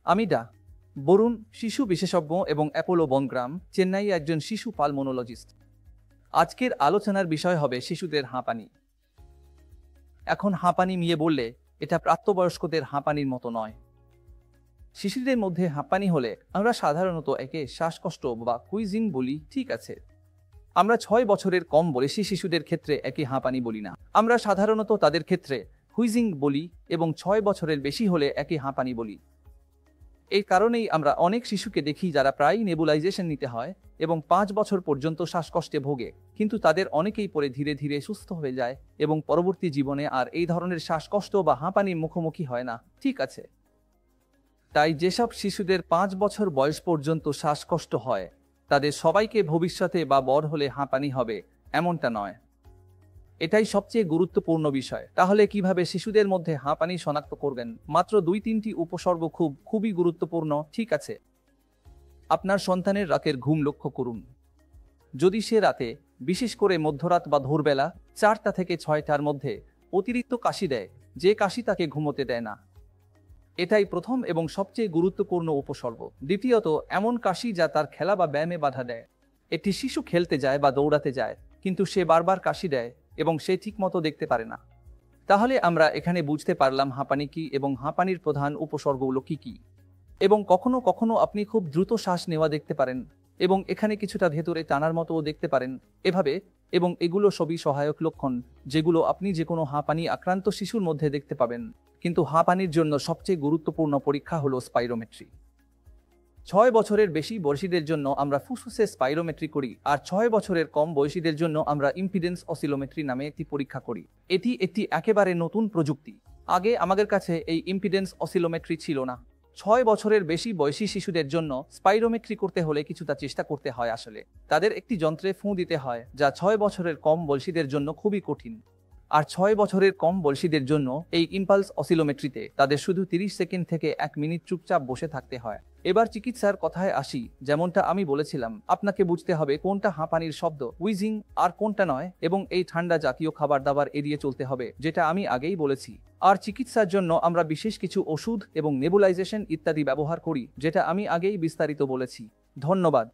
আমি বরুণ, শিশু বিশেষজ্ঞ এবং অ্যাপোলো বনগ্রাম, চেন্নাই একজন শিশু পালমোনোলজিস্ট। আজকের আলোচনার বিষয় হবে শিশুদের হাঁপানি। এখন হাঁপানি নিয়ে বললে এটা প্রাপ্তবয়স্কদের হাঁপানির মতো নয়। শিশুদের মধ্যে হাঁপানি হলে আমরা সাধারণত একে শ্বাসকষ্ট বা হুইজিং বলি, ঠিক আছে। আমরা 6 বছরের কম বয়সী শিশুদের ক্ষেত্রে একই হাঁপানি বলি না। আমরা সাধারণত তাদের ক্ষেত্রে হুইজিং বলি এবং 6 বছরের বেশি হলে একই হাঁপানি বলি। এই কারণেই আমরা অনেক শিশুকে দেখি যারা প্রায়ই নেবুলাইজেশন নিতে হয় এবং 5 বছর পর্যন্ত শ্বাসকষ্টে ভোগে, কিন্তু তাদের অনেকেই পরে ধীরে ধীরে সুস্থ হয়ে যায় এবং পরবর্তী জীবনে আর এই ধরনের শ্বাসকষ্ট বা হাঁপানির মুখোমুখি হয় না, ঠিক আছে। তাই যেসব শিশুদের 5 বছর বয়স পর্যন্ত শ্বাসকষ্ট হয় তাদের সবাইকে ভবিষ্যতে বা বড় হলে হাঁপানি হবে এমনটা নয়। এটাই সবচেয়ে গুরুত্বপূর্ণ বিষয়। তাহলে কিভাবে শিশুদের মধ্যে হাঁপানি শনাক্ত করবেন? মাত্র 2-3টি উপসর্গ খুবই গুরুত্বপূর্ণ, ঠিক আছে। আপনার সন্তানের রাতের ঘুম লক্ষ্য করুন। যদি সে রাতে, বিশেষ করে মধ্যরাত বা ভোরবেলা 4টা থেকে 6টার মধ্যে অতিরিক্ত কাশি দেয়, যে কাশি তাকে ঘুমোতে দেয় না, এটাই প্রথম এবং সবচেয়ে গুরুত্বপূর্ণ উপসর্গ। দ্বিতীয়ত, এমন কাশি যা তার খেলা বা ব্যায়ামে বাধা দেয়। একটি শিশু খেলতে যায় বা দৌড়াতে যায়, কিন্তু সে বারবার কাশি দেয় এবং সে ঠিকমতো দেখতে পারে না। তাহলে আমরা এখানে বুঝতে পারলাম হাঁপানি কি এবং হাঁপানির প্রধান উপসর্গগুলো কি কি। এবং কখনো কখনো আপনি খুব দ্রুত শ্বাস নেওয়া দেখতে পারেন এবং এখানে কিছুটা ভেতরে টানার মতোও দেখতে পারেন এভাবে, এবং এগুলো সবই সহায়ক লক্ষণ যেগুলো আপনি যে কোনো হাঁপানি আক্রান্ত শিশুর মধ্যে দেখতে পাবেন। কিন্তু হাঁপানির জন্য সবচেয়ে গুরুত্বপূর্ণ পরীক্ষা হলো স্পাইরোমেট্রি। 6 বছরের বেশি বয়সীদের জন্য আমরা ফুসফুসে স্পাইরোমেট্রি করি, আর 6 বছরের কম বয়সীদের জন্য আমরা ইম্পিডেন্স অসিলোমেট্রি নামে একটি পরীক্ষা করি। এটি একটি একেবারে নতুন প্রযুক্তি। আগে আমাদের কাছে এই ইম্পিডেন্স অসিলোমেট্রি ছিল না। 6 বছরের বেশি বয়সী শিশুদের জন্য স্পাইরোমেট্রি করতে হলে কিছুটা চেষ্টা করতে হয়। আসলে তাদের একটি যন্ত্রে ফুঁ দিতে হয়, যা 6 বছরের কম বয়সীদের জন্য খুবই কঠিন। আর 6 বছরের কম বয়সীদের জন্য এই ইম্পালস অসিলোমেট্রিতে তাদের শুধু 30 সেকেন্ড থেকে 1 মিনিট চুপচাপ বসে থাকতে হয়। এবার চিকিৎসার কথায় আসি। যেমনটা আমি বলেছিলাম, আপনাকে বুঝতে হবে কোনটা হাঁপানির শব্দ, হুইজিং, আর কোনটা নয়, এবং এই ঠান্ডা জাতীয় খাবার দাবার এড়িয়ে চলতে হবে, যেটা আমি আগেই বলেছি। আর চিকিৎসার জন্য আমরা বিশেষ কিছু ওষুধ এবং নেবুলাইজেশন ইত্যাদি ব্যবহার করি, যেটা আমি আগেই বিস্তারিত বলেছি। ধন্যবাদ।